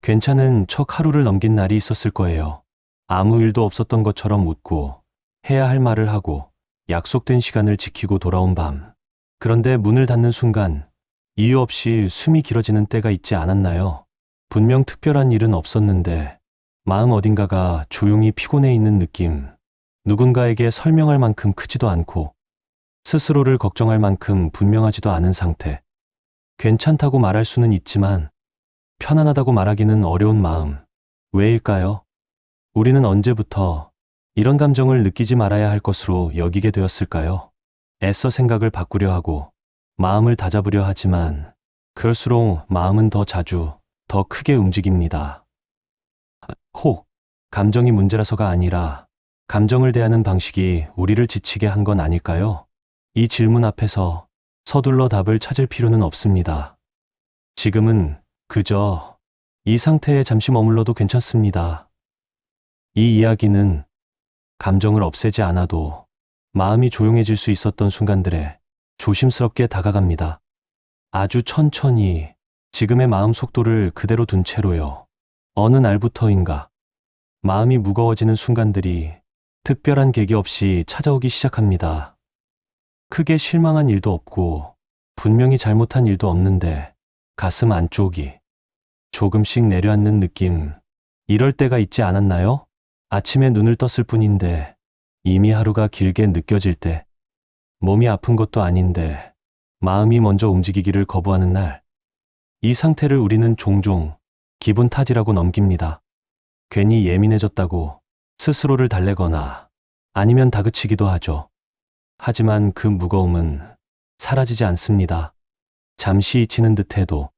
괜찮은 척 하루를 넘긴 날이 있었을 거예요. 아무 일도 없었던 것처럼 웃고 해야 할 말을 하고 약속된 시간을 지키고 돌아온 밤. 그런데 문을 닫는 순간 이유 없이 숨이 길어지는 때가 있지 않았나요? 분명 특별한 일은 없었는데 마음 어딘가가 조용히 피곤해 있는 느낌. 누군가에게 설명할 만큼 크지도 않고 스스로를 걱정할 만큼 분명하지도 않은 상태. 괜찮다고 말할 수는 있지만 편안하다고 말하기는 어려운 마음. 왜일까요? 우리는 언제부터 이런 감정을 느끼지 말아야 할 것으로 여기게 되었을까요? 애써 생각을 바꾸려 하고 마음을 다잡으려 하지만 그럴수록 마음은 더 자주, 더 크게 움직입니다. 혹, 감정이 문제라서가 아니라 감정을 대하는 방식이 우리를 지치게 한 건 아닐까요? 이 질문 앞에서 서둘러 답을 찾을 필요는 없습니다. 지금은 그저 이 상태에 잠시 머물러도 괜찮습니다. 이 이야기는 감정을 없애지 않아도 마음이 조용해질 수 있었던 순간들에 조심스럽게 다가갑니다. 아주 천천히 지금의 마음 속도를 그대로 둔 채로요. 어느 날부터인가 마음이 무거워지는 순간들이 특별한 계기 없이 찾아오기 시작합니다. 크게 실망한 일도 없고 분명히 잘못한 일도 없는데 가슴 안쪽이 조금씩 내려앉는 느낌. 이럴 때가 있지 않았나요? 아침에 눈을 떴을 뿐인데 이미 하루가 길게 느껴질 때, 몸이 아픈 것도 아닌데 마음이 먼저 움직이기를 거부하는 날. 이 상태를 우리는 종종 기분 탓이라고 넘깁니다. 괜히 예민해졌다고 스스로를 달래거나 아니면 다그치기도 하죠. 하지만 그 무거움은 사라지지 않습니다. 잠시 잊히는 듯해도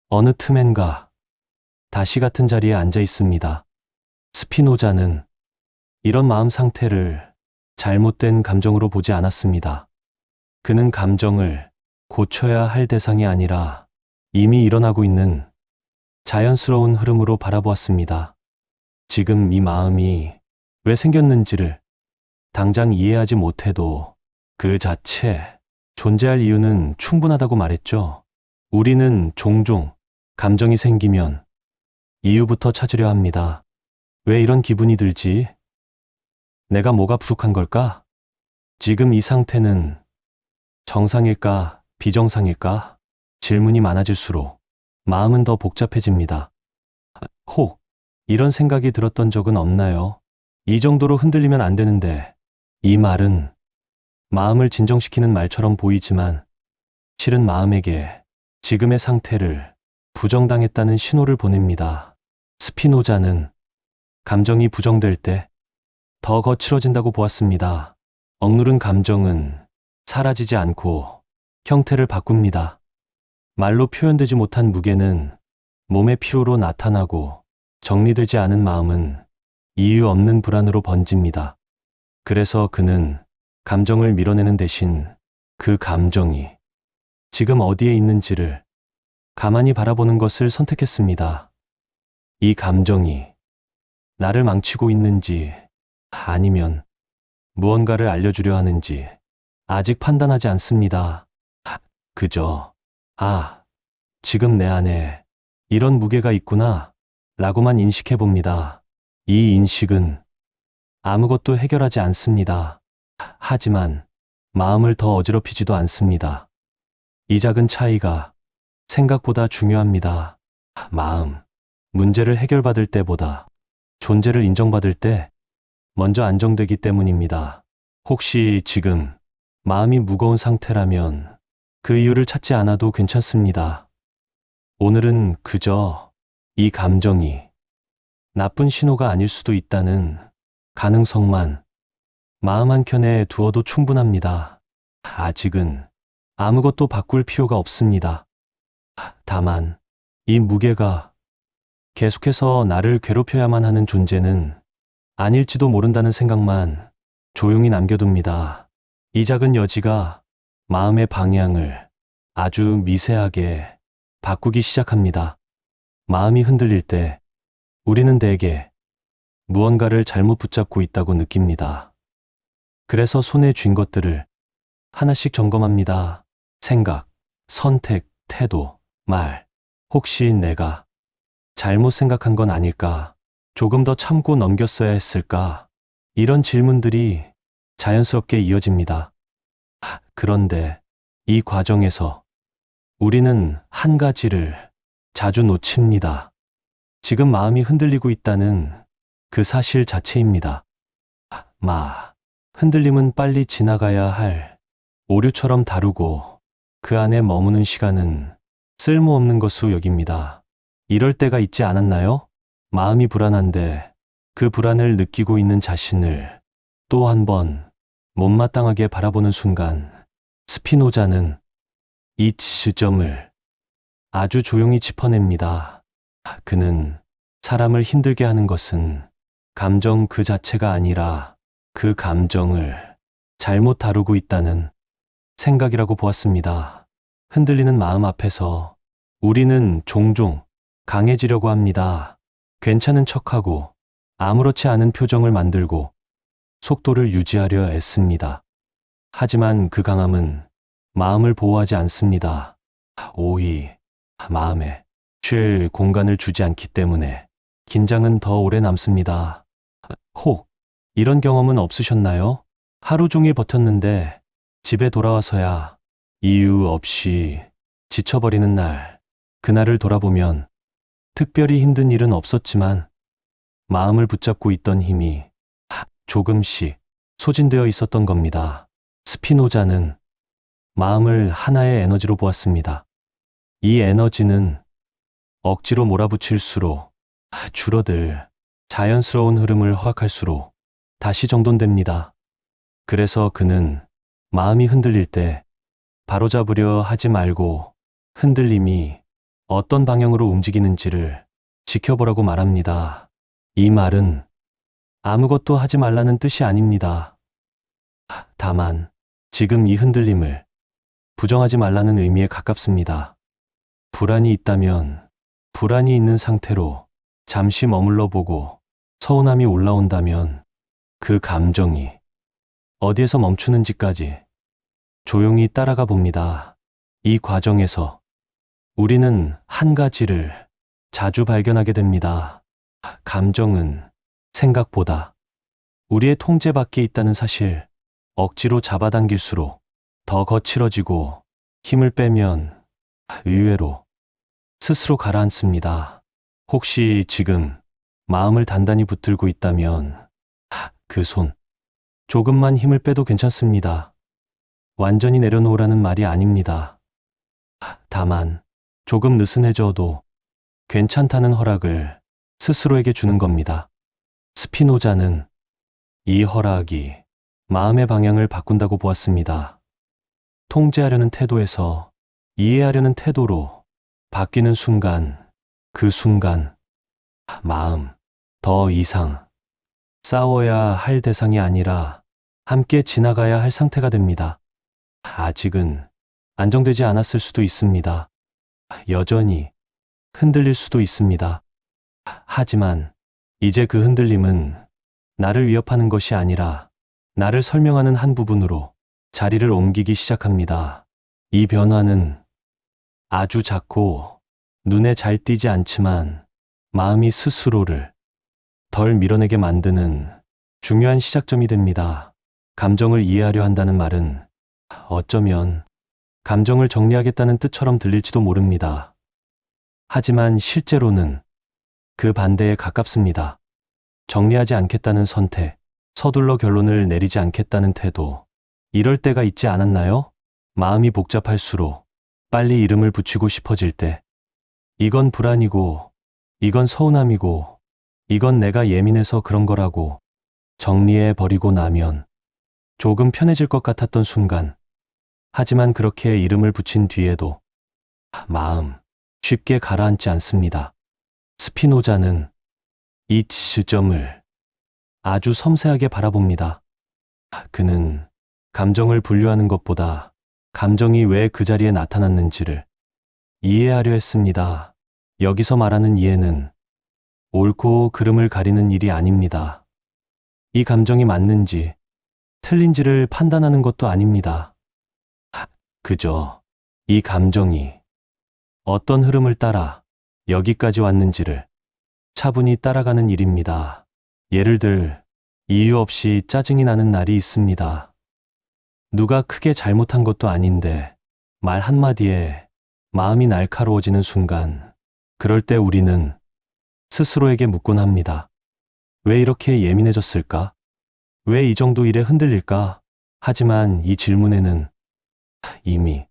어느 틈엔가 다시 같은 자리에 앉아 있습니다. 스피노자는 이런 마음 상태를 잘못된 감정으로 보지 않았습니다. 그는 감정을 고쳐야 할 대상이 아니라 이미 일어나고 있는 자연스러운 흐름으로 바라보았습니다. 지금 이 마음이 왜 생겼는지를 당장 이해하지 못해도 그 자체 존재할 이유는 충분하다고 말했죠. 우리는 종종 감정이 생기면 이유부터 찾으려 합니다. 왜 이런 기분이 들지? 내가 뭐가 부족한 걸까? 지금 이 상태는 정상일까, 비정상일까? 질문이 많아질수록 마음은 더 복잡해집니다. 혹 이런 생각이 들었던 적은 없나요? 이 정도로 흔들리면 안 되는데. 이 말은 마음을 진정시키는 말처럼 보이지만 실은 마음에게 지금의 상태를 부정당했다는 신호를 보냅니다. 스피노자는 감정이 부정될 때 더 거칠어진다고 보았습니다. 억누른 감정은 사라지지 않고 형태를 바꿉니다. 말로 표현되지 못한 무게는 몸의 피로로 나타나고 정리되지 않은 마음은 이유 없는 불안으로 번집니다. 그래서 그는 감정을 밀어내는 대신 그 감정이 지금 어디에 있는지를 가만히 바라보는 것을 선택했습니다. 이 감정이 나를 망치고 있는지 아니면 무언가를 알려주려 하는지 아직 판단하지 않습니다. 그저 지금 내 안에 이런 무게가 있구나 라고만 인식해 봅니다. 이 인식은 아무것도 해결하지 않습니다. 하지만 마음을 더 어지럽히지도 않습니다. 이 작은 차이가 생각보다 중요합니다. 마음, 문제를 해결받을 때보다 존재를 인정받을 때 먼저 안정되기 때문입니다. 혹시 지금 마음이 무거운 상태라면 그 이유를 찾지 않아도 괜찮습니다. 오늘은 그저 이 감정이 나쁜 신호가 아닐 수도 있다는 가능성만 마음 한켠에 두어도 충분합니다. 아직은 아무것도 바꿀 필요가 없습니다. 다만 이 무게가 계속해서 나를 괴롭혀야만 하는 존재는 아닐지도 모른다는 생각만 조용히 남겨둡니다. 이 작은 여지가 마음의 방향을 아주 미세하게 바꾸기 시작합니다. 마음이 흔들릴 때 우리는 대개 무언가를 잘못 붙잡고 있다고 느낍니다. 그래서 손에 쥔 것들을 하나씩 점검합니다. 생각, 선택, 태도, 말. 혹시 내가 잘못 생각한 건 아닐까? 조금 더 참고 넘겼어야 했을까? 이런 질문들이 자연스럽게 이어집니다. 그런데 이 과정에서 우리는 한 가지를 자주 놓칩니다. 지금 마음이 흔들리고 있다는 그 사실 자체입니다. 흔들림은 빨리 지나가야 할 오류처럼 다루고 그 안에 머무는 시간은 쓸모없는 것으로 여깁니다. 이럴 때가 있지 않았나요? 마음이 불안한데 그 불안을 느끼고 있는 자신을 또 한 번 못마땅하게 바라보는 순간 스피노자는 이 지점을 아주 조용히 짚어냅니다. 그는 사람을 힘들게 하는 것은 감정 그 자체가 아니라 그 감정을 잘못 다루고 있다는 생각이라고 보았습니다. 흔들리는 마음 앞에서 우리는 종종 강해지려고 합니다. 괜찮은 척하고 아무렇지 않은 표정을 만들고 속도를 유지하려 애씁니다. 하지만 그 강함은 마음을 보호하지 않습니다. 오히 마음에 쉴 공간을 주지 않기 때문에 긴장은 더 오래 남습니다. 혹 이런 경험은 없으셨나요? 하루 종일 버텼는데 집에 돌아와서야 이유 없이 지쳐버리는 날, 그날을 돌아보면 특별히 힘든 일은 없었지만 마음을 붙잡고 있던 힘이 조금씩 소진되어 있었던 겁니다. 스피노자는 마음을 하나의 에너지로 보았습니다. 이 에너지는 억지로 몰아붙일수록 줄어들 자연스러운 흐름을 허락할수록 다시 정돈됩니다. 그래서 그는 마음이 흔들릴 때 바로잡으려 하지 말고 흔들림이 어떤 방향으로 움직이는지를 지켜보라고 말합니다. 이 말은 아무것도 하지 말라는 뜻이 아닙니다. 다만 지금 이 흔들림을 부정하지 말라는 의미에 가깝습니다. 불안이 있다면 불안이 있는 상태로 잠시 머물러 보고 서운함이 올라온다면 그 감정이 어디에서 멈추는지까지 조용히 따라가 봅니다. 이 과정에서 우리는 한 가지를 자주 발견하게 됩니다. 감정은 생각보다 우리의 통제 밖에 있다는 사실. 억지로 잡아당길수록 더 거칠어지고 힘을 빼면 의외로 스스로 가라앉습니다. 혹시 지금 마음을 단단히 붙들고 있다면 그 손 조금만 힘을 빼도 괜찮습니다. 완전히 내려놓으라는 말이 아닙니다. 다만 조금 느슨해져도 괜찮다는 허락을 스스로에게 주는 겁니다. 스피노자는 이 허락이 마음의 방향을 바꾼다고 보았습니다. 통제하려는 태도에서 이해하려는 태도로 바뀌는 순간, 그 순간 마음 더 이상 싸워야 할 대상이 아니라 함께 지나가야 할 상태가 됩니다. 아직은 안정되지 않았을 수도 있습니다. 여전히 흔들릴 수도 있습니다. 하지만 이제 그 흔들림은 나를 위협하는 것이 아니라 나를 설명하는 한 부분으로 자리를 옮기기 시작합니다. 이 변화는 아주 작고 눈에 잘 띄지 않지만 마음이 스스로를 덜 밀어내게 만드는 중요한 시작점이 됩니다. 감정을 이해하려 한다는 말은 어쩌면 감정을 정리하겠다는 뜻처럼 들릴지도 모릅니다. 하지만 실제로는 그 반대에 가깝습니다. 정리하지 않겠다는 선택, 서둘러 결론을 내리지 않겠다는 태도. 이럴 때가 있지 않았나요? 마음이 복잡할수록 빨리 이름을 붙이고 싶어질 때, 이건 불안이고, 이건 서운함이고, 이건 내가 예민해서 그런 거라고 정리해 버리고 나면 조금 편해질 것 같았던 순간, 하지만 그렇게 이름을 붙인 뒤에도 마음 쉽게 가라앉지 않습니다. 스피노자는 이 지점을 아주 섬세하게 바라봅니다. 그는 감정을 분류하는 것보다 감정이 왜 그 자리에 나타났는지를 이해하려 했습니다. 여기서 말하는 이해는 옳고 그름을 가리는 일이 아닙니다. 이 감정이 맞는지 틀린지를 판단하는 것도 아닙니다. 그저 이 감정이 어떤 흐름을 따라 여기까지 왔는지를 차분히 따라가는 일입니다. 예를 들 이유 없이 짜증이 나는 날이 있습니다. 누가 크게 잘못한 것도 아닌데 말 한마디에 마음이 날카로워지는 순간, 그럴 때 우리는 스스로에게 묻곤 합니다. 왜 이렇게 예민해졌을까? 왜 이 정도 일에 흔들릴까? 하지만 이 질문에는 이미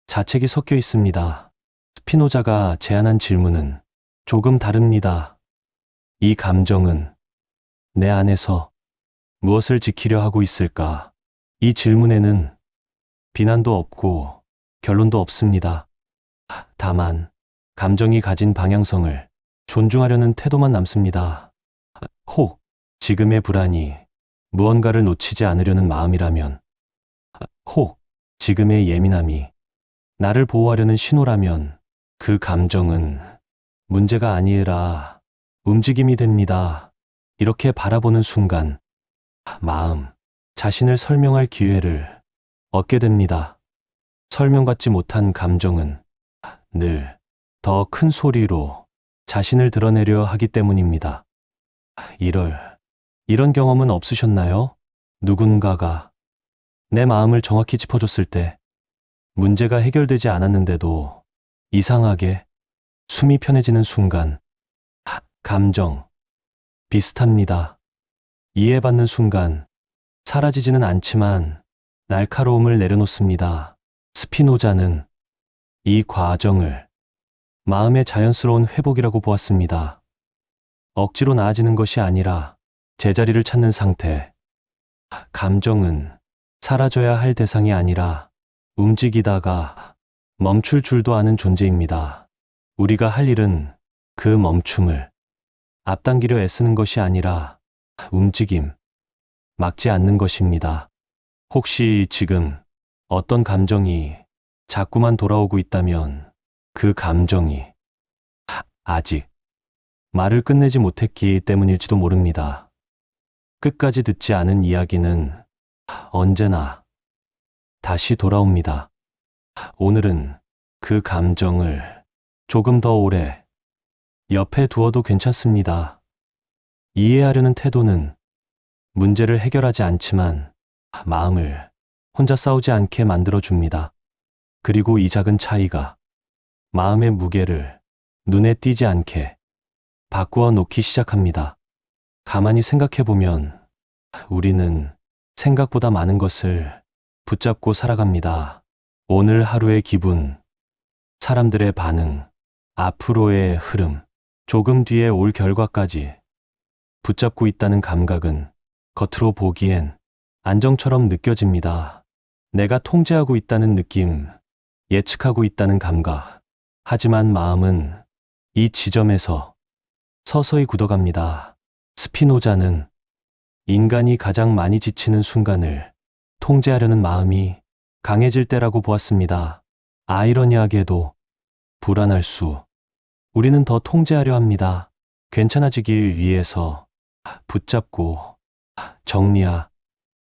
자책이 섞여 있습니다. 스피노자가 제안한 질문은 조금 다릅니다. 이 감정은 내 안에서 무엇을 지키려 하고 있을까? 이 질문에는 비난도 없고 결론도 없습니다. 다만 감정이 가진 방향성을 존중하려는 태도만 남습니다. 혹 지금의 불안이 무언가를 놓치지 않으려는 마음이라면, 혹 지금의 예민함이 나를 보호하려는 신호라면 그 감정은 문제가 아니라 움직임이 됩니다. 이렇게 바라보는 순간 마음 자신을 설명할 기회를 얻게 됩니다. 설명받지 못한 감정은 늘 더 큰 소리로 자신을 드러내려 하기 때문입니다. 이런 경험은 없으셨나요? 누군가가 내 마음을 정확히 짚어줬을 때 문제가 해결되지 않았는데도 이상하게 숨이 편해지는 순간, 감정 비슷합니다. 이해받는 순간 사라지지는 않지만 날카로움을 내려놓습니다. 스피노자는 이 과정을 마음의 자연스러운 회복이라고 보았습니다. 억지로 나아지는 것이 아니라 제자리를 찾는 상태. 감정은 사라져야 할 대상이 아니라 움직이다가 멈출 줄도 아는 존재입니다. 우리가 할 일은 그 멈춤을 앞당기려 애쓰는 것이 아니라 움직임, 막지 않는 것입니다. 혹시 지금 어떤 감정이 자꾸만 돌아오고 있다면 그 감정이 아직 말을 끝내지 못했기 때문일지도 모릅니다. 끝까지 듣지 않은 이야기는 언제나 다시 돌아옵니다. 오늘은 그 감정을 조금 더 오래 옆에 두어도 괜찮습니다. 이해하려는 태도는 문제를 해결하지 않지만 마음을 혼자 싸우지 않게 만들어줍니다. 그리고 이 작은 차이가 마음의 무게를 눈에 띄지 않게 바꾸어 놓기 시작합니다. 가만히 생각해보면 우리는 생각보다 많은 것을 붙잡고 살아갑니다. 오늘 하루의 기분, 사람들의 반응, 앞으로의 흐름, 조금 뒤에 올 결과까지 붙잡고 있다는 감각은 겉으로 보기엔 안정처럼 느껴집니다. 내가 통제하고 있다는 느낌, 예측하고 있다는 감각. 하지만 마음은 이 지점에서 서서히 굳어갑니다. 스피노자는 인간이 가장 많이 지치는 순간을 통제하려는 마음이 강해질 때라고 보았습니다. 아이러니하게도 불안할수록 우리는 더 통제하려 합니다. 괜찮아지기 위해서 붙잡고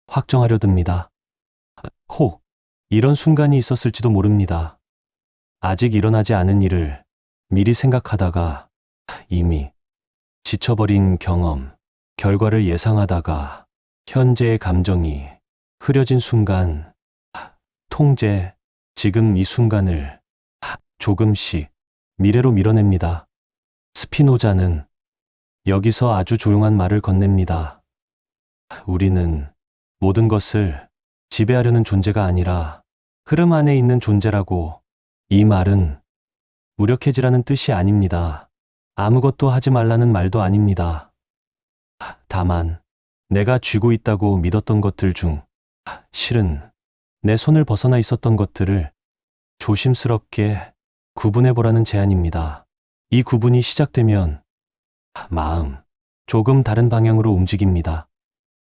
확정하려 듭니다. 혹 이런 순간이 있었을지도 모릅니다. 아직 일어나지 않은 일을 미리 생각하다가 이미 지쳐버린 경험, 결과를 예상하다가 현재의 감정이 흐려진 순간, 통제, 지금 이 순간을 조금씩 미래로 밀어냅니다. 스피노자는 여기서 아주 조용한 말을 건넵니다. 우리는 모든 것을 지배하려는 존재가 아니라 흐름 안에 있는 존재라고. 이 말은 무력해지라는 뜻이 아닙니다. 아무것도 하지 말라는 말도 아닙니다. 다만 내가 쥐고 있다고 믿었던 것들 중 실은 내 손을 벗어나 있었던 것들을 조심스럽게 구분해보라는 제안입니다. 이 구분이 시작되면 마음 조금 다른 방향으로 움직입니다.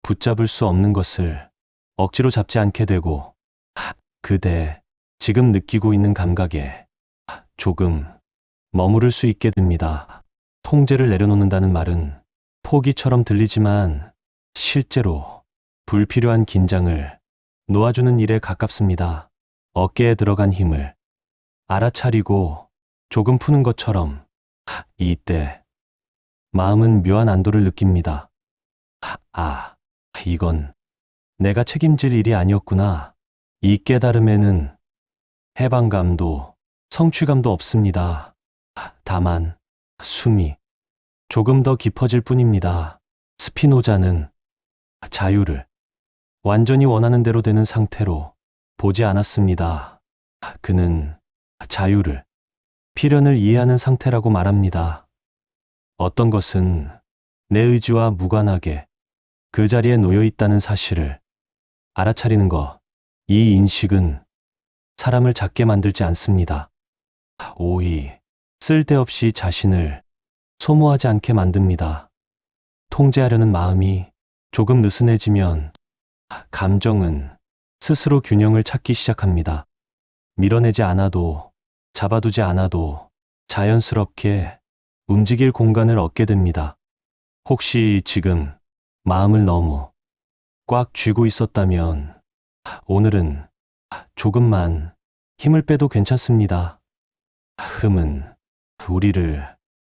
붙잡을 수 없는 것을 억지로 잡지 않게 되고 그대 지금 느끼고 있는 감각에 조금 머무를 수 있게 됩니다. 통제를 내려놓는다는 말은 포기처럼 들리지만 실제로 불필요한 긴장을 놓아주는 일에 가깝습니다. 어깨에 들어간 힘을 알아차리고 조금 푸는 것처럼 이때 마음은 묘한 안도를 느낍니다. 이건 내가 책임질 일이 아니었구나. 이 깨달음에는 해방감도 성취감도 없습니다. 다만 숨이 조금 더 깊어질 뿐입니다. 스피노자는 자유를 완전히 원하는 대로 되는 상태로 보지 않았습니다. 그는 자유를 필연을 이해하는 상태라고 말합니다. 어떤 것은 내 의지와 무관하게 그 자리에 놓여 있다는 사실을 알아차리는 것, 이 인식은 사람을 작게 만들지 않습니다. 오히 쓸데없이 자신을 소모하지 않게 만듭니다. 통제하려는 마음이 조금 느슨해지면 감정은 스스로 균형을 찾기 시작합니다. 밀어내지 않아도, 잡아두지 않아도 자연스럽게 움직일 공간을 얻게 됩니다. 혹시 지금 마음을 너무 꽉 쥐고 있었다면 오늘은 조금만 힘을 빼도 괜찮습니다. 흠은 우리를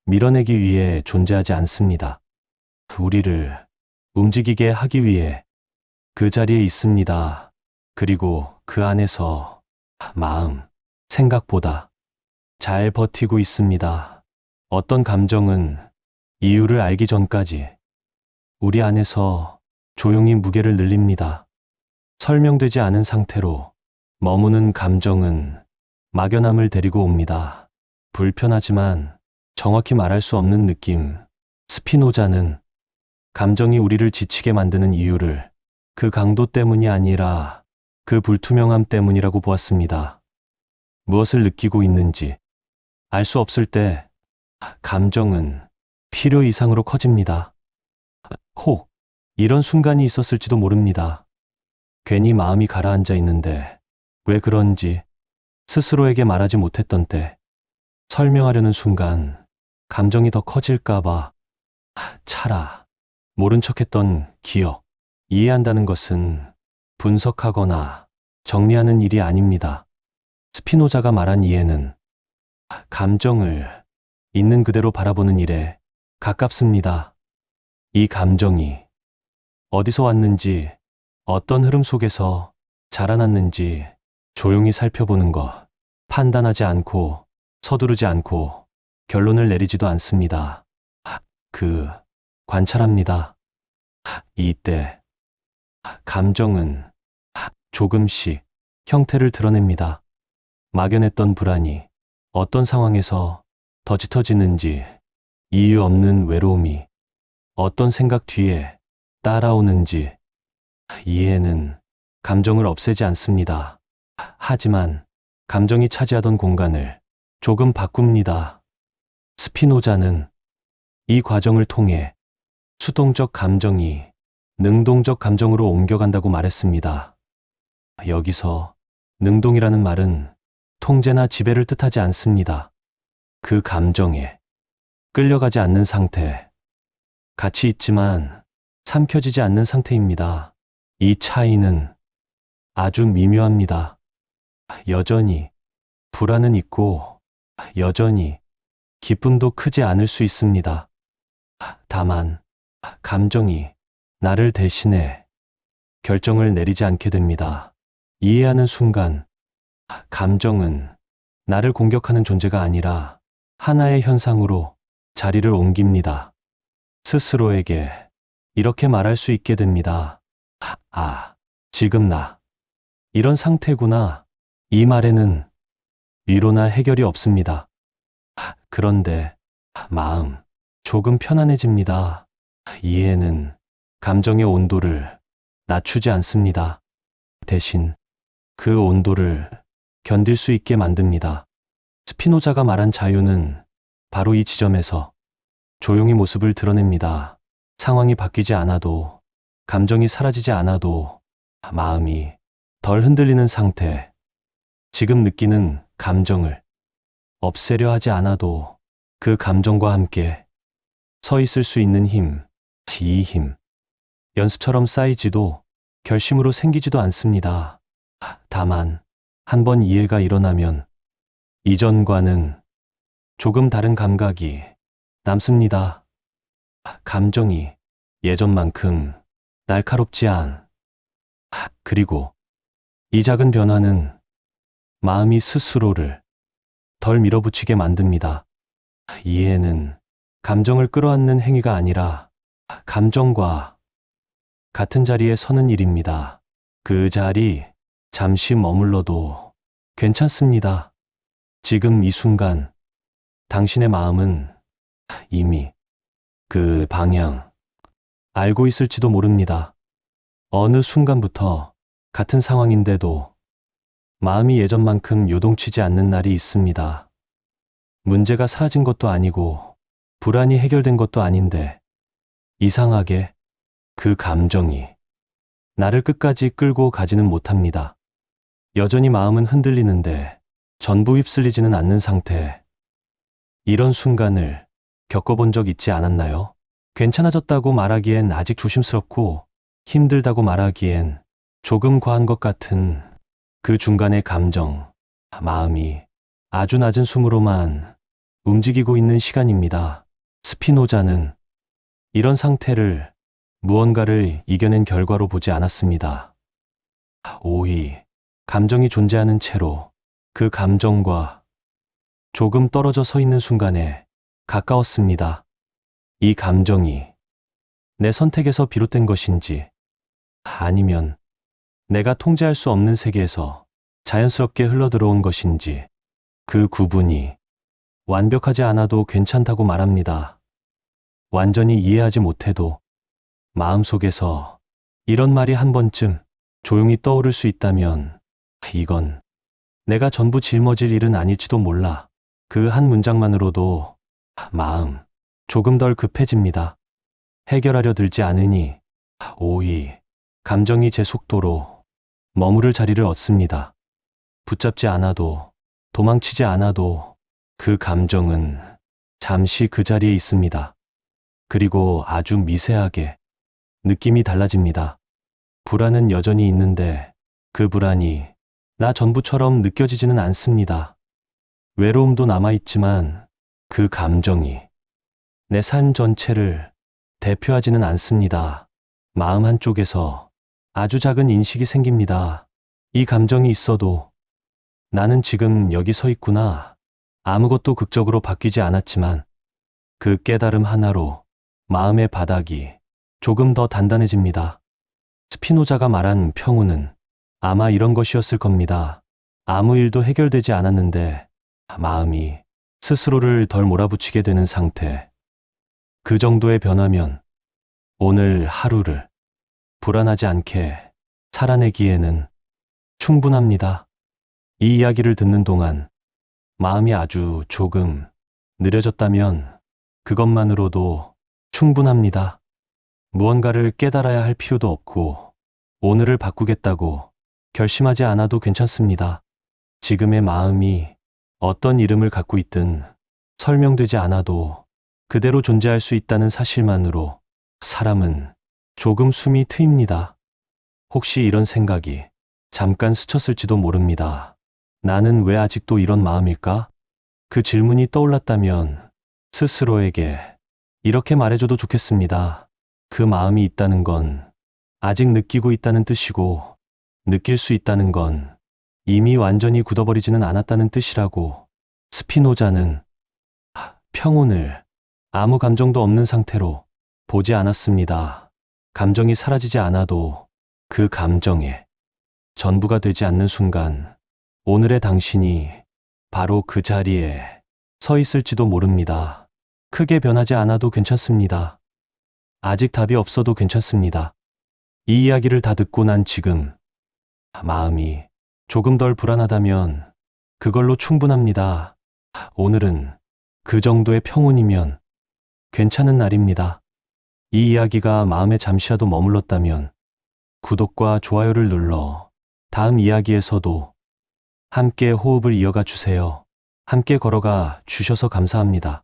밀어내기 위해 존재하지 않습니다. 우리를 움직이게 하기 위해 그 자리에 있습니다. 그리고 그 안에서 마음, 생각보다 잘 버티고 있습니다. 어떤 감정은 이유를 알기 전까지 우리 안에서 조용히 무게를 늘립니다. 설명되지 않은 상태로 머무는 감정은 막연함을 데리고 옵니다. 불편하지만 정확히 말할 수 없는 느낌. 스피노자는 감정이 우리를 지치게 만드는 이유를 그 강도 때문이 아니라 그 불투명함 때문이라고 보았습니다. 무엇을 느끼고 있는지 알 수 없을 때 감정은 필요 이상으로 커집니다. 혹 이런 순간이 있었을지도 모릅니다. 괜히 마음이 가라앉아 있는데 왜 그런지 스스로에게 말하지 못했던 때 설명하려는 순간 감정이 더 커질까봐 차라 모른 척했던 기억. 이해한다는 것은 분석하거나 정리하는 일이 아닙니다. 스피노자가 말한 이해는 감정을 있는 그대로 바라보는 일에 가깝습니다. 이 감정이 어디서 왔는지, 어떤 흐름 속에서 자라났는지 조용히 살펴보는 것, 판단하지 않고 서두르지 않고 결론을 내리지도 않습니다. 관찰합니다. 이때 감정은 조금씩 형태를 드러냅니다. 막연했던 불안이 어떤 상황에서 더 짙어지는지, 이유 없는 외로움이 어떤 생각 뒤에 따라오는지. 이해는 감정을 없애지 않습니다. 하지만 감정이 차지하던 공간을 조금 바꿉니다. 스피노자는 이 과정을 통해 수동적 감정이 능동적 감정으로 옮겨간다고 말했습니다. 여기서 능동이라는 말은 통제나 지배를 뜻하지 않습니다. 그 감정에 끌려가지 않는 상태, 같이 있지만 삼켜지지 않는 상태입니다. 이 차이는 아주 미묘합니다. 여전히 불안은 있고 여전히 기쁨도 크지 않을 수 있습니다. 다만 감정이 나를 대신해 결정을 내리지 않게 됩니다. 이해하는 순간 감정은 나를 공격하는 존재가 아니라 하나의 현상으로 자리를 옮깁니다. 스스로에게 이렇게 말할 수 있게 됩니다. 지금 나 이런 상태구나. 이 말에는 위로나 해결이 없습니다. 그런데 마음 조금 편안해집니다. 이해는 감정의 온도를 낮추지 않습니다. 대신 그 온도를 견딜 수 있게 만듭니다. 스피노자가 말한 자유는 바로 이 지점에서 조용히 모습을 드러냅니다. 상황이 바뀌지 않아도, 감정이 사라지지 않아도 마음이 덜 흔들리는 상태, 지금 느끼는 감정을 없애려 하지 않아도 그 감정과 함께 서 있을 수 있는 힘, 이 힘, 연습처럼 쌓이지도 결심으로 생기지도 않습니다. 다만 한번 이해가 일어나면 이전과는 조금 다른 감각이 남습니다. 감정이 예전만큼 날카롭지 않. 그리고 이 작은 변화는 마음이 스스로를 덜 밀어붙이게 만듭니다. 이해는 감정을 끌어안는 행위가 아니라 감정과 같은 자리에 서는 일입니다. 그 자리 잠시 머물러도 괜찮습니다. 지금 이 순간 당신의 마음은 이미 그 방향 알고 있을지도 모릅니다. 어느 순간부터 같은 상황인데도 마음이 예전만큼 요동치지 않는 날이 있습니다. 문제가 사라진 것도 아니고 불안이 해결된 것도 아닌데 이상하게 그 감정이 나를 끝까지 끌고 가지는 못합니다. 여전히 마음은 흔들리는데 전부 휩쓸리지는 않는 상태. 이런 순간을 겪어본 적 있지 않았나요? 괜찮아졌다고 말하기엔 아직 조심스럽고 힘들다고 말하기엔 조금 과한 것 같은 그 중간의 감정, 마음이 아주 낮은 숨으로만 움직이고 있는 시간입니다. 스피노자는 이런 상태를 무언가를 이겨낸 결과로 보지 않았습니다. 오히 감정이 존재하는 채로 그 감정과 조금 떨어져 서 있는 순간에 가까웠습니다. 이 감정이 내 선택에서 비롯된 것인지 아니면 내가 통제할 수 없는 세계에서 자연스럽게 흘러들어온 것인지 그 구분이 완벽하지 않아도 괜찮다고 말합니다. 완전히 이해하지 못해도 마음속에서 이런 말이 한 번쯤 조용히 떠오를 수 있다면 이건 내가 전부 짊어질 일은 아닐지도 몰라. 그 한 문장만으로도 마음 조금 덜 급해집니다. 해결하려 들지 않으니 오히 감정이 제 속도로 머무를 자리를 얻습니다. 붙잡지 않아도 도망치지 않아도 그 감정은 잠시 그 자리에 있습니다. 그리고 아주 미세하게 느낌이 달라집니다. 불안은 여전히 있는데 그 불안이 나 전부처럼 느껴지지는 않습니다. 외로움도 남아있지만 그 감정이 내 삶 전체를 대표하지는 않습니다. 마음 한쪽에서 아주 작은 인식이 생깁니다. 이 감정이 있어도 나는 지금 여기 서 있구나. 아무것도 극적으로 바뀌지 않았지만 그 깨달음 하나로 마음의 바닥이 조금 더 단단해집니다. 스피노자가 말한 평온은 아마 이런 것이었을 겁니다. 아무 일도 해결되지 않았는데 마음이 스스로를 덜 몰아붙이게 되는 상태. 그 정도의 변화면 오늘 하루를 불안하지 않게 살아내기에는 충분합니다. 이 이야기를 듣는 동안 마음이 아주 조금 느려졌다면 그것만으로도 충분합니다. 무언가를 깨달아야 할 필요도 없고 오늘을 바꾸겠다고 결심하지 않아도 괜찮습니다. 지금의 마음이 어떤 이름을 갖고 있든 설명되지 않아도 그대로 존재할 수 있다는 사실만으로 사람은 조금 숨이 트입니다. 혹시 이런 생각이 잠깐 스쳤을지도 모릅니다. 나는 왜 아직도 이런 마음일까? 그 질문이 떠올랐다면 스스로에게 이렇게 말해줘도 좋겠습니다. 그 마음이 있다는 건 아직 느끼고 있다는 뜻이고 느낄 수 있다는 건 이미 완전히 굳어버리지는 않았다는 뜻이라고. 스피노자는 평온을 아무 감정도 없는 상태로 보지 않았습니다. 감정이 사라지지 않아도 그 감정에 전부가 되지 않는 순간 오늘의 당신이 바로 그 자리에 서 있을지도 모릅니다. 크게 변하지 않아도 괜찮습니다. 아직 답이 없어도 괜찮습니다. 이 이야기를 다 듣고 난 지금 마음이 조금 덜 불안하다면 그걸로 충분합니다. 오늘은 그 정도의 평온이면 괜찮은 날입니다. 이 이야기가 마음에 잠시라도 머물렀다면 구독과 좋아요를 눌러 다음 이야기에서도 함께 호흡을 이어가 주세요. 함께 걸어가 주셔서 감사합니다.